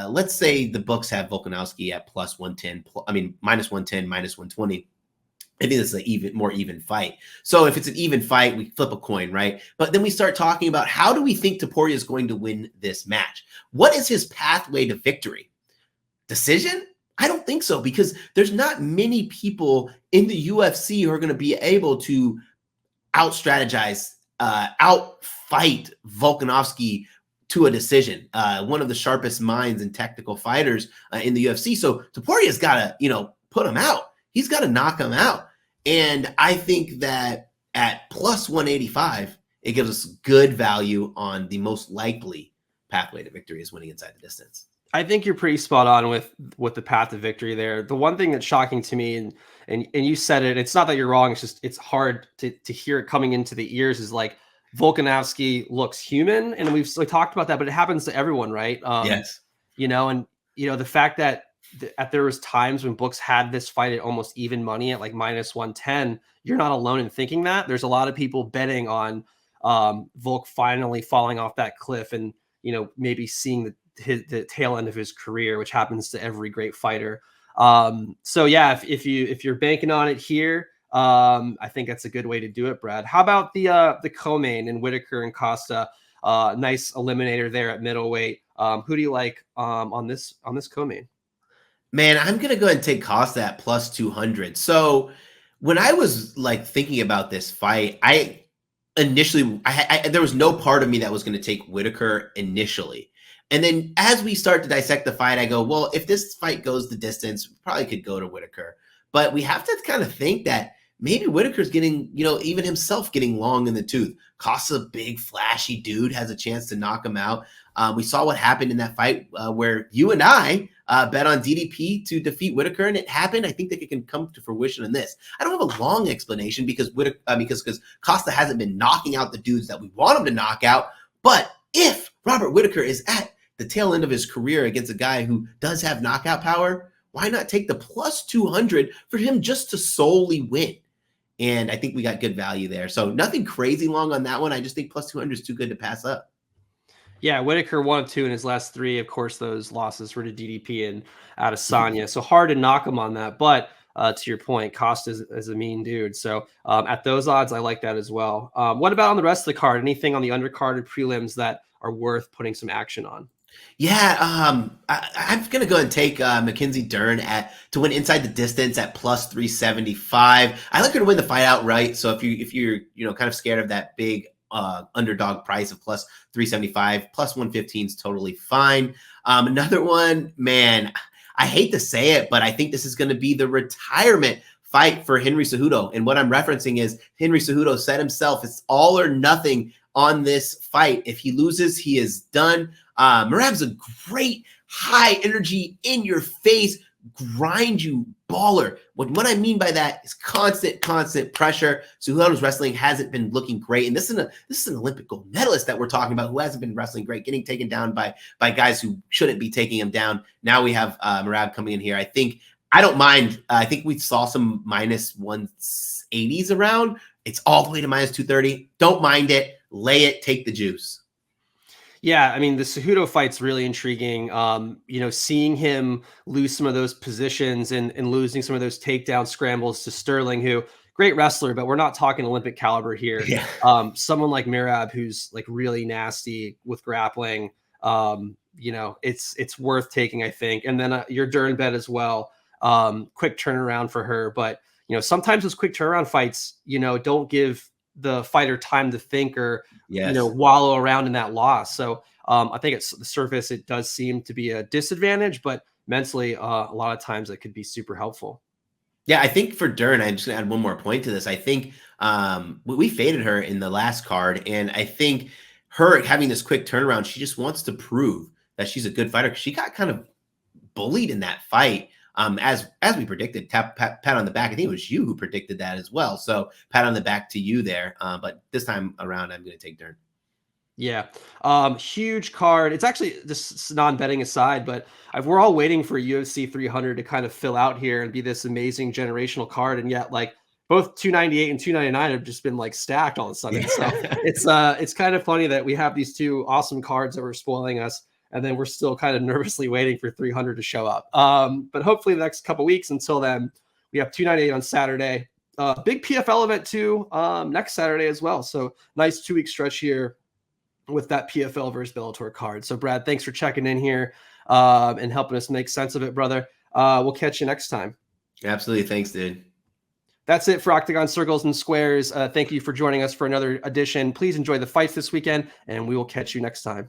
let's say the books have Volkanovski at plus 110, minus 110, minus 120. I think it's an more even fight. So if it's an even fight, we flip a coin, right? But then we start talking about, how do we think Topuria is going to win this match? What is his pathway to victory? Decision? I don't think so, because there's not many people in the UFC who are going to be able to out-strategize, out-fight Volkanovski to a decision. One of the sharpest minds and technical fighters in the UFC. So Topuria's got to, put him out. He's got to knock him out. And I think that at plus 185, it gives us good value on the most likely pathway to victory is winning inside the distance. I think you're pretty spot on with the path to victory there. The one thing that's shocking to me, and you said it, it's not that you're wrong, it's just it's hard to hear it coming into the ears, is like Volkanovski looks human, and we've talked about that, but it happens to everyone, right? Yes. The fact that there was times when books had this fight at almost even money at like minus 110, you're not alone in thinking that. There's a lot of people betting on Volk finally falling off that cliff and maybe seeing the tail end of his career, which happens to every great fighter. So yeah, if you're banking on it here, I think that's a good way to do it, Brad. How about the co-main and Whitaker and Costa? Nice eliminator there at middleweight. Who do you like on this co-main? Man, I'm going to go ahead and take Costa at plus 200. So when I was thinking about this fight, I initially, there was no part of me that was going to take Whitaker initially. And then as we start to dissect the fight, I go, well, if this fight goes the distance, we probably could go to Whitaker. But we have to kind of think that maybe Whitaker's getting, even himself getting long in the tooth. Costa's a big, flashy dude, has a chance to knock him out. We saw what happened in that fight where you and I bet on DDP to defeat Whitaker, and it happened. I think that it can come to fruition in this. I don't have a long explanation because Costa hasn't been knocking out the dudes that we want him to knock out. But if Robert Whitaker is at the tail end of his career against a guy who does have knockout power, why not take the plus 200 for him just to solely win? And I think we got good value there. So nothing crazy long on that one. I just think plus 200 is too good to pass up. Yeah, Whitaker 1-2 in his last 3. Of course, those losses were to DDP and Adesanya. So hard to knock him on that. But to your point, Costa is a mean dude. So at those odds, I like that as well. What about on the rest of the card? Anything on the undercarded prelims that are worth putting some action on? Yeah, I'm going to go and take Mackenzie Dern to win inside the distance at plus 375. I like her to win the fight outright. So if you're kind of scared of that big underdog price of plus 375, plus 115 is totally fine. Another one, man, I hate to say it, but I think this is going to be the retirement fight for Henry Cejudo. And what I'm referencing is Henry Cejudo said himself, it's all or nothing on this fight. If he loses, he is done. Merab's a great high energy, in your face, grind you baller. What I mean by that is constant pressure. Cejudo's wrestling hasn't been looking great. And this is an Olympic gold medalist that we're talking about who hasn't been wrestling great, getting taken down by guys who shouldn't be taking him down. Now we have Merab coming in here. I don't mind. I think we saw some minus 180s around. It's all the way to minus 230. Don't mind it. Lay it. Take the juice. Yeah, I mean, the Cejudo fight's really intriguing. Seeing him lose some of those positions and losing some of those takedown scrambles to Sterling, who great wrestler, but we're not talking Olympic caliber here. Yeah. Someone like Merab, who's like really nasty with grappling, it's worth taking, I think. And then your Dern bet as well. Quick turnaround for her, but sometimes those quick turnaround fights, don't give the fighter time to think or wallow around in that loss. So I think it's the surface, it does seem to be a disadvantage, but mentally a lot of times it could be super helpful. Yeah, I think for Dern, I'm just gonna add one more point to this. I think we faded her in the last card, and I think her having this quick turnaround, she just wants to prove that she's a good fighter, because she got kind of bullied in that fight. As we predicted, pat on the back. I think it was you who predicted that as well. So pat on the back to you there. But this time around, I'm going to take Dern. Yeah. Huge card. It's actually just non-betting aside, but we're all waiting for UFC 300 to kind of fill out here and be this amazing generational card. And yet, both 298 and 299 have just been like stacked all of a sudden. So it's kind of funny that we have these two awesome cards that were spoiling us, and then we're still kind of nervously waiting for 300 to show up. But hopefully the next couple weeks. Until then, we have 298 on Saturday. Big PFL event too next Saturday as well. So nice 2-week stretch here with that PFL versus Bellator card. So Brad, thanks for checking in here and helping us make sense of it, brother. We'll catch you next time. Absolutely. Thanks, dude. That's it for Octagon Circles and Squares. Thank you for joining us for another edition. Please enjoy the fights this weekend, and we will catch you next time.